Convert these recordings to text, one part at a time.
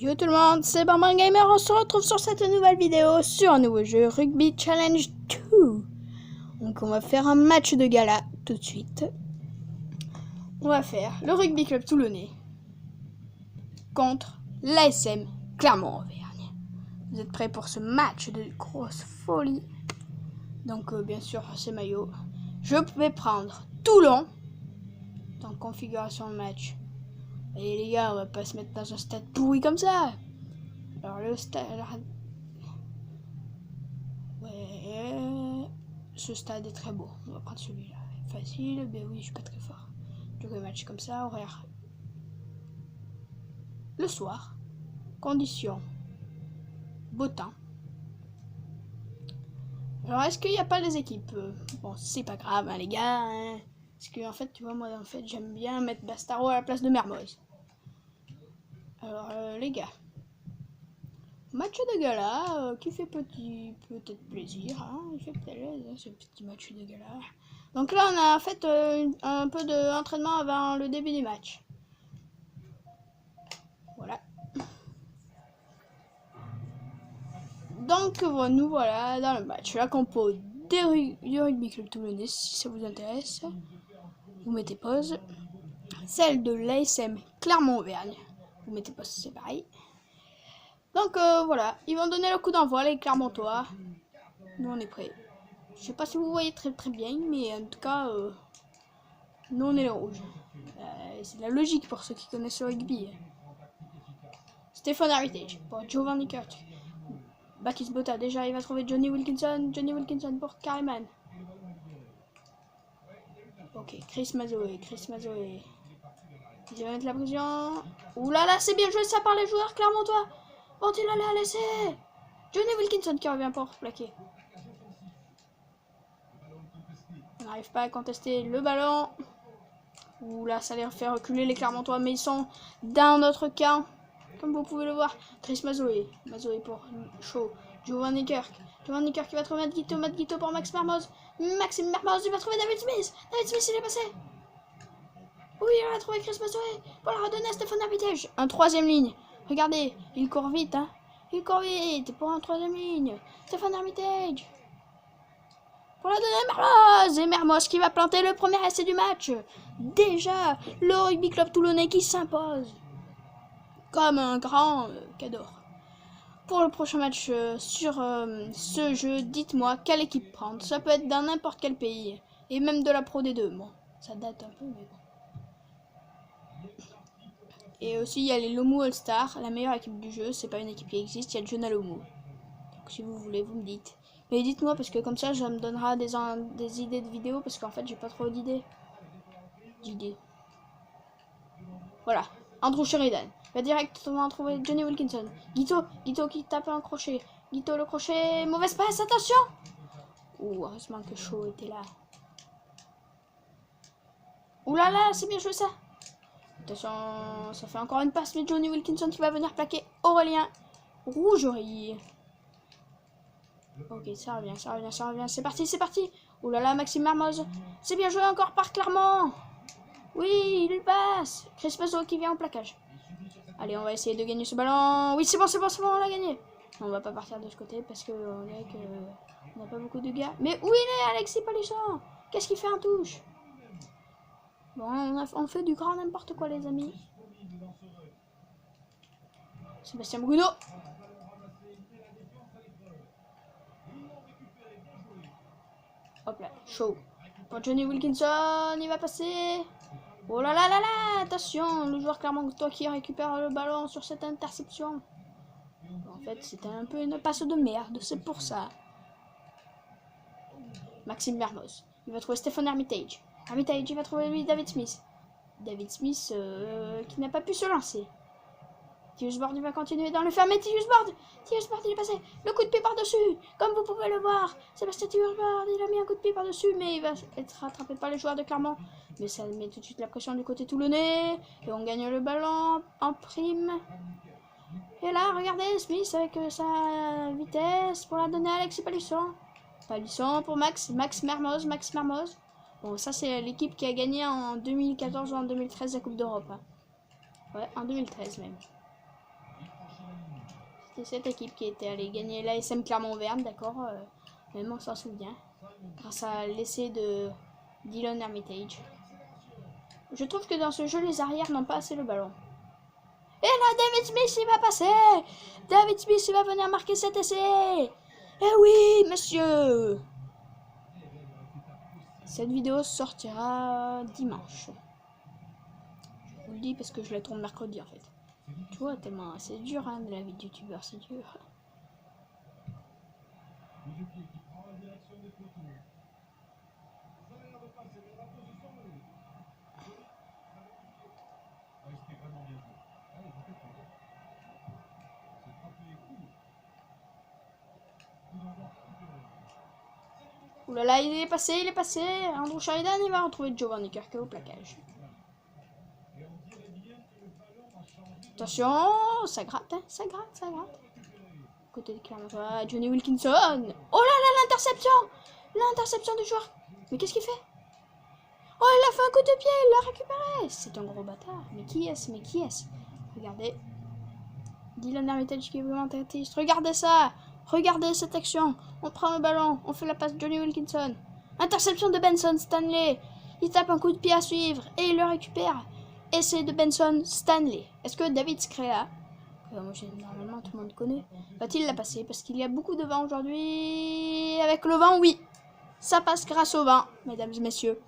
Yo tout le monde, c'est Barman Gamer, on se retrouve sur cette nouvelle vidéo sur un nouveau jeu Rugby Challenge 2. Donc on va faire un match de gala tout de suite. On va faire le Rugby Club Toulonnais contre l'ASM Clermont-Auvergne. Vous êtes prêts pour ce match de grosse folie? Donc bien sûr c'est maillot. Je vais prendre Toulon dans configuration de match. Et les gars, on va pas se mettre dans un stade pourri comme ça. Alors le stade... Ouais... Ce stade est très beau. On va prendre celui-là. Facile, ben oui, je suis pas très fort. Je joue un match comme ça, horaire. Le soir. Conditions. Beau temps. Alors est-ce qu'il n'y a pas les équipes? Bon, c'est pas grave, hein, les gars. Hein. Parce que en fait, tu vois, moi en fait, j'aime bien mettre Bastaro à la place de Mermoz. Alors les gars. Match de gala qui fait peut-être plaisir, hein, il fait plaisir ce petit match de gala. Donc là on a fait un peu d'entraînement avant le début du match. Voilà. Donc nous voilà dans le match. La compo du Rugby Club Toulonnais, si ça vous intéresse. Vous mettez pause. Celle de l'ASM Clermont-Auvergne. Vous mettez pause, c'est pareil. Donc voilà, ils vont donner le coup d'envoi, les Clermontois. Nous on est prêts. Je sais pas si vous voyez très bien, mais en tout cas, nous on est les rouges. C'est la logique pour ceux qui connaissent le rugby. Stéphane Heritage pour Giovanni Kirk. Bakis Bota, déjà il va trouver Johnny Wilkinson. Johnny Wilkinson pour Carriman. Ok, Chris Mazoé. Il va mettre la pression. Ouh là là, c'est bien joué ça par les joueurs clermontois. Vont-ils aller laisser? Johnny Wilkinson qui revient pour plaquer. On n'arrive pas à contester le ballon. Ouh là, ça les fait reculer les Clermontois, mais ils sont dans notre camp. Comme vous pouvez le voir. Chris Mazoé. Mazoé pour Shaw. Giovanni Kirk. Giovanni Kirk qui va trouver Matt Guito pour Max Mermoz. Maxime Mermoz, il va trouver David Smith. David Smith, il est passé. Oui, il va trouver Chris Mazoé. Pour la redonner à Stéphane Arbitage. Un troisième ligne. Regardez, il court vite, hein. Il court vite pour un troisième ligne. Stéphane Armitage. Pour la donner à Mermoz. Et Mermoz qui va planter le premier essai du match. Déjà, le Rugby Club Toulonnais qui s'impose. Comme un grand cador. Pour le prochain match sur ce jeu, dites-moi quelle équipe prendre. Ça peut être dans n'importe quel pays. Et même de la Pro D2. Bon, ça date un peu, mais bon. Et aussi, il y a les Lomu All-Star, la meilleure équipe du jeu. C'est pas une équipe qui existe, il y a Jonah Lomu. Donc si vous voulez, vous me dites. Mais dites-moi, parce que comme ça, ça me donnera des idées de vidéos, parce qu'en fait, j'ai pas trop d'idées. Voilà, Andrew Sheridan. Va directement trouver Johnny Wilkinson. Guito qui tape un crochet. Guito le crochet, mauvaise passe, attention! Ouh, heureusement que Shaw était là. Ouh là là, c'est bien joué ça! Attention, ça fait encore une passe, mais Johnny Wilkinson qui va venir plaquer Aurélien Rougerie. Ok, ça revient, c'est parti. Oh là là, Maxime Mermoz. C'est bien joué encore par Clermont. Oui, il passe. Chris Mazo qui vient en plaquage. Allez, on va essayer de gagner ce ballon. Oui, c'est bon, on l'a gagné. On va pas partir de ce côté parce que on dirait que on n'a pas beaucoup de gars. Mais où il est, Alexis Palisson? Qu'est-ce qu'il fait en touche? Bon, on fait du grand n'importe quoi, les amis. Sébastien Bruno. Hop là, Shaw. Pour Johnny Wilkinson, il va passer. Oh là là là là, attention, le joueur Clermontois qui récupère le ballon sur cette interception. En fait, c'était un peu une passe de merde, c'est pour ça. Maxime Mermoz. Il va trouver Stéphane Armitage. Armitage, il va trouver lui David Smith. David Smith qui n'a pas pu se lancer. Tius Bord, il va continuer dans le fermé. Tius Bord, il est passé. Le coup de pied par-dessus. Comme vous pouvez le voir. Sébastien Tius Bord, il a mis un coup de pied par-dessus. Mais il va être rattrapé par les joueurs de Clermont. Mais ça met tout de suite la pression du côté toulonnais. Et on gagne le ballon en prime. Et là, regardez, Smith avec sa vitesse pour la donner à Alexis Palisson. Palisson pour Max Mermoz. Bon, ça c'est l'équipe qui a gagné en 2014 ou en 2013 la Coupe d'Europe. Hein. Ouais, en 2013 même. C'est cette équipe qui était allée gagner l'ASM Clermont-Auvergne, d'accord, même on s'en souvient, grâce à l'essai de Dylan Armitage. Je trouve que dans ce jeu, les arrières n'ont pas assez le ballon. Et là, David Smith, il va passer. David Smith, il va venir marquer cet essai. Eh oui, monsieur. Cette vidéo sortira dimanche. Je vous le dis parce que je la tourne mercredi, en fait. Tu vois, tellement c'est dur, hein, de la vie de youtubeur, c'est dur. Oulala, il est passé, il est passé. Andrew Sheridan, il va retrouver Giovanni Kirk au plaquage. Attention, ça gratte, hein, ça gratte, ça gratte. Côté de Clermont, Johnny Wilkinson. Oh là là, l'interception. L'interception du joueur. Mais qu'est-ce qu'il fait? Oh, il a fait un coup de pied, il l'a récupéré. C'est un gros bâtard. Mais qui est-ce? Mais qui est-ce? Regardez. Dylan Armitage qui est vraiment triste. Regardez ça. Regardez cette action. On prend le ballon. On fait la passe de Johnny Wilkinson. Interception de Benson Stanley. Il tape un coup de pied à suivre. Et il le récupère. Essai de Benson Stanley. Est-ce que David Screa, normalement tout le monde connaît, va-t-il la passer? Parce qu'il y a beaucoup de vent aujourd'hui. Avec le vent, oui. Ça passe grâce au vent, mesdames et messieurs.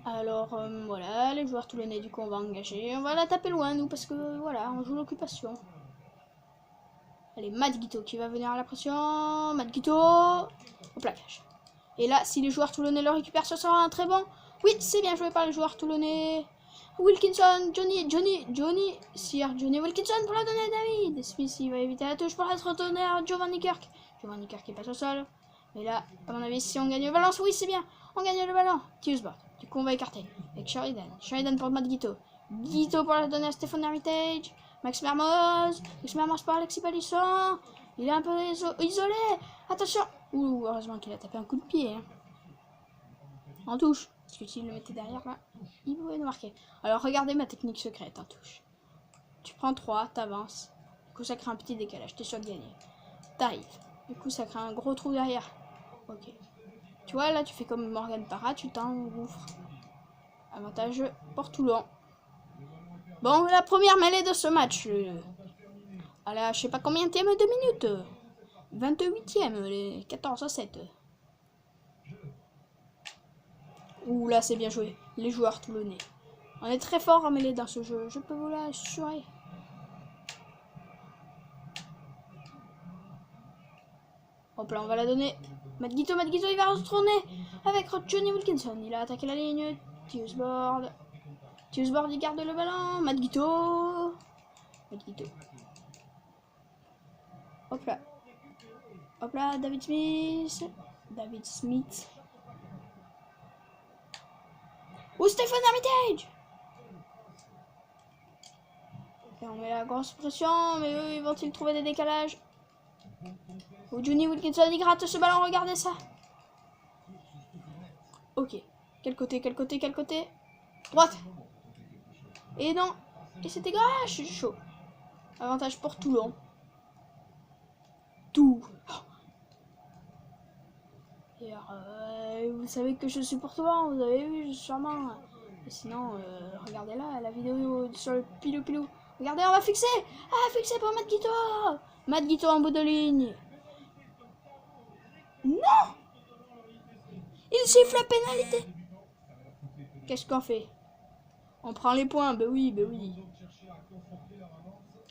Alors, voilà, les joueurs toulonnais, du coup, on va engager. On va la taper loin, nous, parce que, voilà, on joue l'occupation. Allez, Matt Guito qui va venir à la pression. Matt Guito au plaquage. Et là, si les joueurs toulonnais le récupèrent, ce sera un très bon. Oui, c'est bien joué par les joueurs toulonnais. Wilkinson, Johnny Wilkinson pour la donner à David. Smith, il va éviter la touche pour être retourné à Giovanni Kirk. Giovanni Kirk qui passe au sol. Mais là, à mon avis, si on gagne le ballon, oui, c'est bien. On gagne le ballon. Tiusbord. Du coup, on va écarter. Avec Sheridan. Sheridan pour Matt Guito. Guito pour la donner à Stéphane Armitage. Max Mermoz. Max Mermoz pour Alexis Palisson. Il est un peu isolé. Attention. Ouh, heureusement qu'il a tapé un coup de pied. Hein. En touche. Parce que s'il le mettait derrière, là, il pouvait nous marquer. Alors, regardez ma technique secrète en touche. Tu prends 3, t'avances. Du coup, ça crée un petit décalage. T'es sûr de gagner. T'arrives. Du coup, ça crée un gros trou derrière. Ok. Tu vois, là, tu fais comme Morgan Parra, tu t'engouffres. Avantage pour Toulon. Bon, la première mêlée de ce match. À la, je sais pas combien de minutes. 28e, les 14-7. Ouh là, c'est bien joué. Les joueurs toulonnais. On est très fort à mêler dans ce jeu. Je peux vous l'assurer. Hop là, on va la donner. Matt Guito, il va retourner avec Johnny Wilkinson. Il a attaqué la ligne. Tiusbord, il garde le ballon. Matt Guito. Hop là. Hop là, David Smith. Ou Stéphane Armitage. Et on met la grosse pression, mais eux, vont-ils trouver des décalages? Ou Johnny Wilkinson, il gratte ce ballon, regardez ça. Ok. Quel côté? Droite. Et non. Et c'était grave, je suis chaud. Avantage pour Toulon. Et alors, vous savez que je suis pour Toulon, vous avez vu sûrement. Et sinon, regardez là, la vidéo sur le pilou. Regardez, on va fixer. Ah, fixer pour Matt Guito. Matt Guito en bout de ligne. Non. Il siffle la pénalité. Qu'est-ce qu'on fait? On prend les points, ben oui.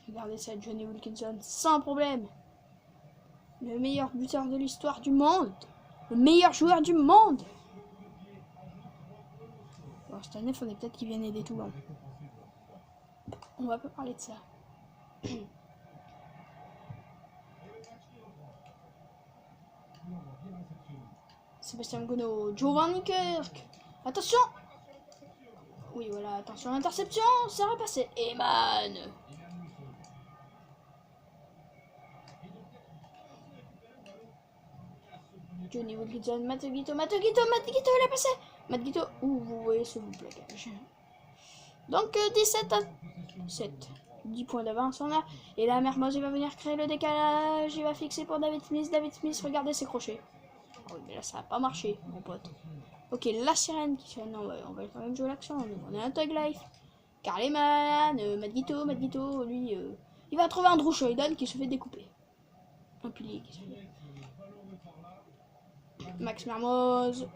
Regardez ça, Johnny Wilkinson, sans problème. Le meilleur buteur de l'histoire du monde. Le meilleur joueur du monde. Bon, cette année, il faudrait peut-être qu'il vienne aider Toulon. On va pas parler de ça. Sébastien Gono, Giovanni Kirk. Attention. Oui, voilà, attention, interception, ça va passer. Eman. Johnny Wilkinson, Matt Guito, il a passé. Matt Guito, ouh, vous voyez ce plaquage. Donc 17 à 7. 10 points d'avance on a. Et là, Mermoz, il va venir créer le décalage. Il va fixer pour David Smith. David Smith, regardez ses crochets. Oh, mais là, ça n'a pas marché, mon pote. Ok, la sirène qui sonne. Non, on va quand même jouer l'action. On est un Tug Life. Carleman, Madguito, lui, il va trouver un Drew Sheridan qui se fait découper. Un pilier qui se fait. Max Mermoz.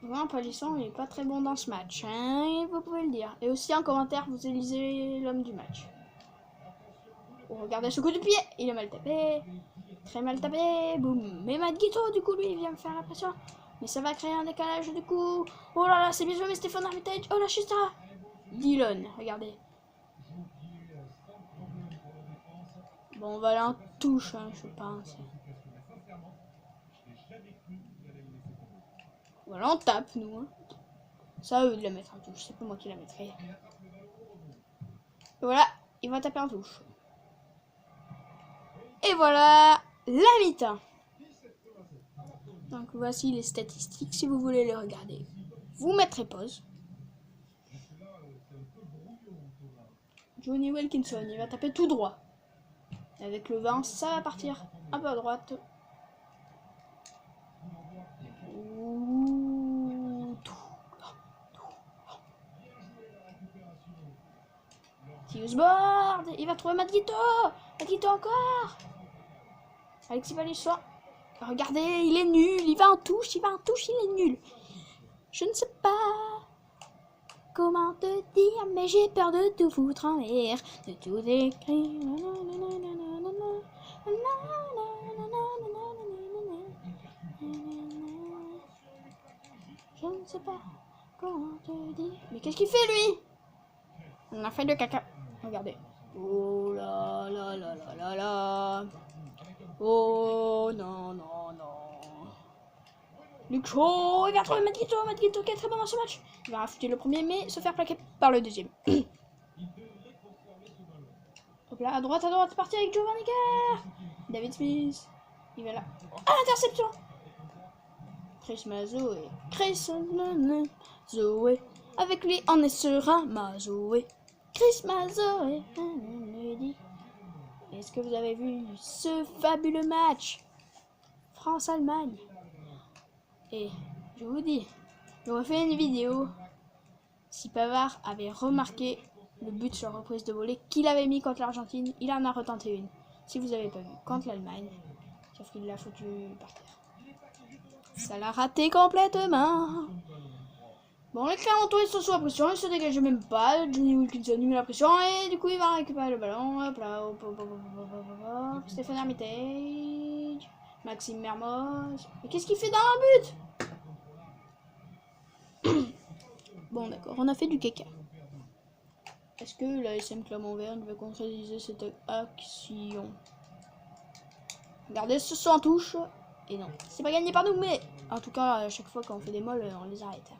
Vraiment, Palisson, il est pas très bon dans ce match, hein, vous pouvez le dire. Et aussi en commentaire, vous élisez l'homme du match. Oh, regardez ce coup de pied, il est mal tapé. Très mal tapé, boum. Mais Madguito, du coup, lui, il vient me faire la pression. Mais ça va créer un décalage, du coup. Oh là là, c'est bien joué, mais Stéphane Armitage. Oh la Chista. Dillon, regardez. Bon, on va aller en touche, hein, je pense. Voilà, on tape, nous. Hein. C'est à eux de la mettre en touche, c'est pas moi qui la mettrai. Et voilà, il va taper en touche. Et voilà, la mi-temps. Donc voici les statistiques, si vous voulez les regarder. Vous mettrez pause. Johnny Wilkinson, il va taper tout droit. Avec le vent, ça va partir un peu à droite. Tiusboard, il va trouver Madguito. Madguito encore. Alexis Palisson. Regardez, il est nul, il va en touche, il est nul. Je ne sais pas comment te dire, mais j'ai peur de tout foutre en l'air, de tout écrire. Je ne sais pas comment te dire. Mais qu'est-ce qu'il fait lui? On a fait de caca. Regardez. Oh là là là là là là. Oh non non non. Luke Shaw, il va retrouver Madguito qui est très bon dans ce match. Il va affûter le premier mais se faire plaquer par le deuxième. Hop là, à droite, c'est parti avec Giovanni Kerr. David Smith, il va là. Ah, interception. Chris Mazoé. Avec lui, on est serein, Mazoé. Chris Mazoé. Est-ce que vous avez vu ce fabuleux match France-Allemagne? Et je vous dis, j'aurais fait une vidéo si Pavard avait remarqué le but sur reprise de volée qu'il avait mis contre l'Argentine. Il en a retenté une. Si vous n'avez pas vu, contre l'Allemagne, sauf qu'il l'a foutu par terre. Ça l'a raté complètement. Bon, les Clermontois ils sont sous la pression, ils se dégagent même pas. Johnny Wilkinson il met la pression et du coup il va récupérer le ballon. Hop là, hop. Stéphane Armitage, Maxime Mermoz. Mais qu'est-ce qu'il fait dans un but? Bon, d'accord, on a fait du caca. Est-ce que la SM Clermont-Auvergne va concrétiser cette action? Regardez, ce sont en touche. Et non, c'est pas gagné par nous, mais en tout cas, à chaque fois qu'on fait des molles, on les arrête.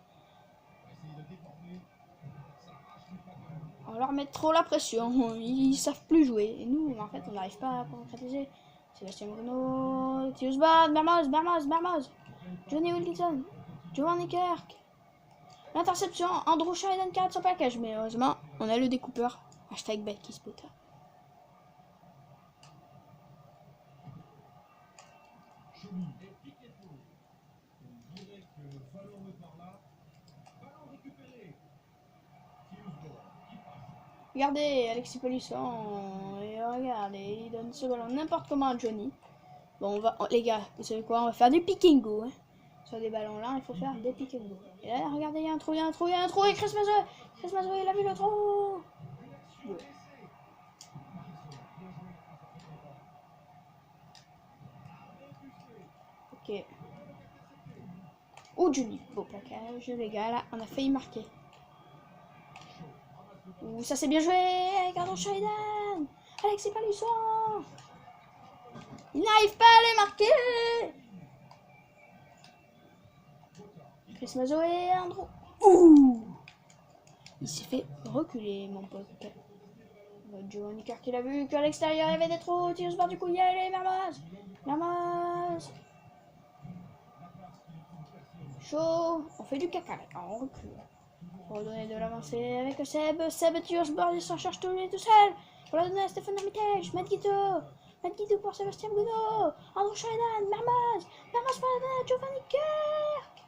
On leur met trop la pression, ils savent plus jouer. Et nous, en fait, on n'arrive pas à concrétiser. Sébastien Bruno, Tiusbad, Mermoz, Johnny Wilkinson, Giovanni Kirk. L'interception, Andrew Sheridan qui arrête son package, mais heureusement, on a le découpeur. Hashtag #BadKissPot. Regardez, Alexis Palisson, et regardez, il donne ce ballon n'importe comment à Johnny. Bon, les gars, vous savez quoi, on va faire du pick and go. Hein. Sur des ballons là, il faut faire des pick and go. Et là, regardez, il y a un trou, et Chris Mazoé, il a vu le trou. Ouais. Ok. Oh, Johnny, beau plaquage, les gars, là, on a failli marquer. Ouh, ça c'est bien joué, Andrew Sheridan, Alexis Palisson. Il n'arrive pas à les marquer. Chris Mazoé, Andrew. Ouh, il s'est fait reculer, mon pote. Giovanni Kirk, il a vu qu'à l'extérieur il y avait des trous. Tiusbard, du coup, il y allait, Mermoz. Chaud. On fait du caca, là, on recule. Pour donner de l'avancée avec Seb. Seb tire ce bord, il s'en cherche tout seul. Pour la donner à Stéphane Armitage. Matt Guido pour Sébastien Bruno. Andrew Sheridan. Mermoz pour la donner à Giovanni Kirk.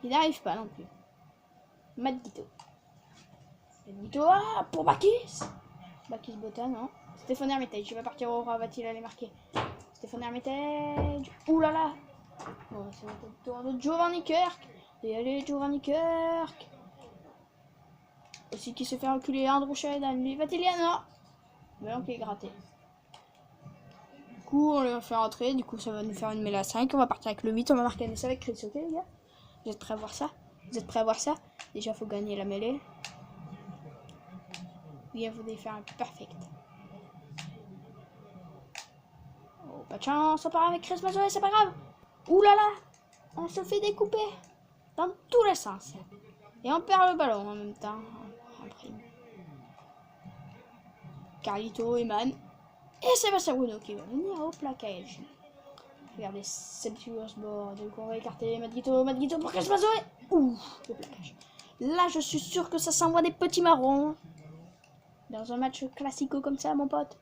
Il n'arrive pas non plus. Matt Guido pour Bakis. Bakis Botan, non. Stéphane Armitage, il va partir au rat, va-t-il aller marquer? Stéphane Armitage. Ouh là là. Bon, c'est le tour de Giovanni Kirk. Et allez, Giovanni Kirk. Aussi qui se fait reculer Andrew Sheridan. Lui, va-t-il y aller? Non. Ballon qui est gratté. Du coup, on le fait rentrer. Du coup, ça va nous faire une mêlée à 5. On va partir avec le 8. On va marquer un essai avec Chris. Ok, les gars? Vous êtes prêts à voir ça? Vous êtes prêts à voir ça? Déjà, il faut gagner la mêlée. Il faut faire un perfect. Oh, pas de chance. On part avec Chris Mazoé, c'est pas grave. Ouh là là. On se fait découper. Dans tous les sens. Et on perd le ballon en même temps. Carlito, Eman. Et Sébastien Bruno qui va venir au plaquage. Regardez, c'est sur ce bord. Donc on va écarter Matt Guido pour Chris Mazoé. Ouh, le plaquage. Là, je suis sûr que ça s'envoie des petits marrons. Dans un match classico comme ça, mon pote.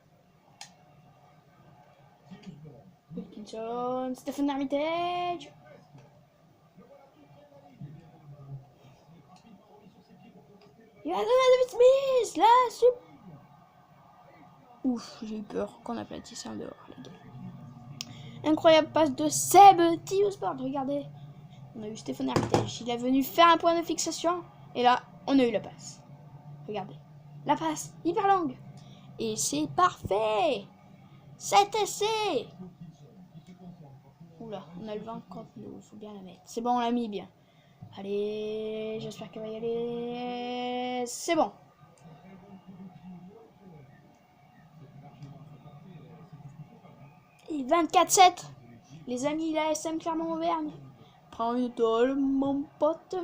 Wilkinson, Stéphane Armitage. Il va donner à David Smith. Là, super. Ouf, j'ai eu peur qu'on aplatisse en dehors, les gars. Incroyable passe de Seb Tiosport. Regardez. On a eu Stéphane Armitage. Il est venu faire un point de fixation. Et là, on a eu la passe. Regardez. La passe, hyper longue. Et c'est parfait. Cet essai. Oula, on a le vent contre nous. Il faut bien la mettre. C'est bon, on l'a mis bien. Allez, j'espère qu'elle va y aller. C'est bon. Et 24-7. Les amis, la SM Clermont-Auvergne. Prends une tôle, mon pote.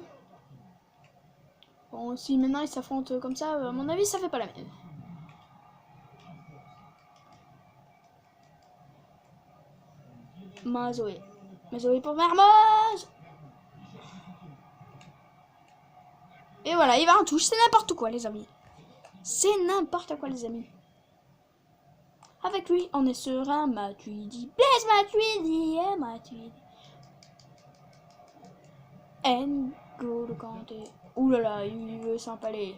Bon, si maintenant ils s'affrontent comme ça, à mon avis, ça fait pas la même. Mazoé pour Mermoz. Et voilà, il va en touche. C'est n'importe quoi, les amis. C'est n'importe quoi, les amis. Avec lui, on est serein. Matuidi. Blaise Matuidi. Et Matuidi. N'Golo Kanté. Ouh là là, il veut s'empaler.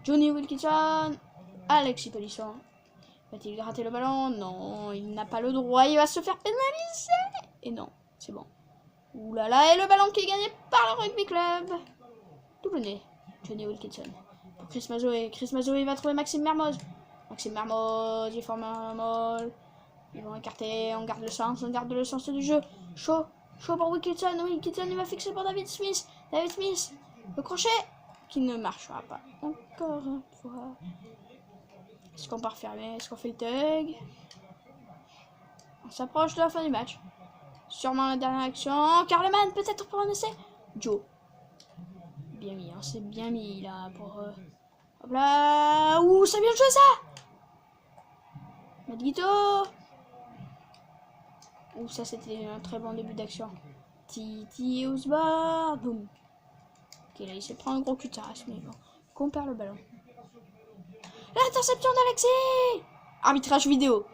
Johnny Wilkinson. Alexis Polisson. Va-t-il gratter le ballon? Non, il n'a pas le droit. Il va se faire pénaliser. Et non, c'est bon. Ouh là là, et le ballon qui est gagné par le rugby club. Double nez. Johnny Wilkinson. Pour Chris Mazoé. Chris Mazoé va trouver Maxime Mermoz. Maxime Mermoz, il forme un molle. Ils vont écarter, on garde le sens du jeu. Chaud pour Wilkinson. Wilkinson, il va fixer pour David Smith. David Smith, le crochet qui ne marchera pas. Encore une fois. Est-ce qu'on part fermer? Est-ce qu'on fait le tug? On s'approche de la fin du match. Sûrement la dernière action. Carleman, peut-être pour un essai. Joe. Bien mis, hein, c'est bien mis là pour... Hop là. Ouh, ça vient de jouer ça. Matt Guido. Ouh, ça c'était un très bon début d'action. Titi Osbar. Boum. Ok, là il se prend un gros cutaras, mais bon. Qu'on perd le ballon. L'interception d'Alexis. Arbitrage vidéo.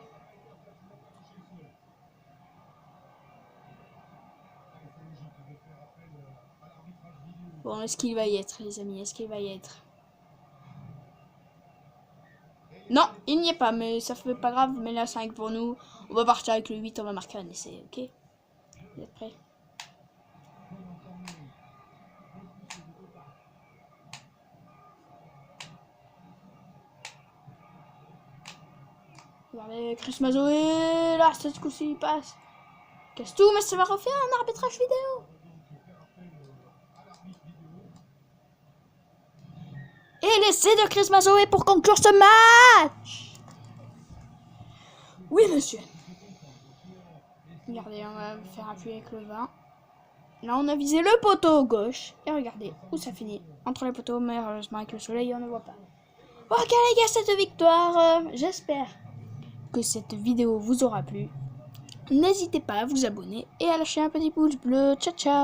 Bon, est-ce qu'il va y être, les amis? Est-ce qu'il va y être? Non, il n'y est pas, mais ça fait pas grave. Mais là, 5 pour nous. On va partir avec le 8, on va marquer un essai, ok? Vous êtes prêts? Regardez, Chris Mazoé, là, ce coup-ci, il passe. Casse tout, mais ça va refaire un arbitrage vidéo. Et l'essai de Chris Mazoé pour conclure ce match. Oui, monsieur. Regardez, on va faire appuyer avec le 20. Là, on a visé le poteau gauche. Et regardez où ça finit. Entre les poteaux, mais heureusement avec le soleil, on ne voit pas. Ok, les gars, cette victoire, j'espère que cette vidéo vous aura plu. N'hésitez pas à vous abonner et à lâcher un petit pouce bleu. Ciao, ciao.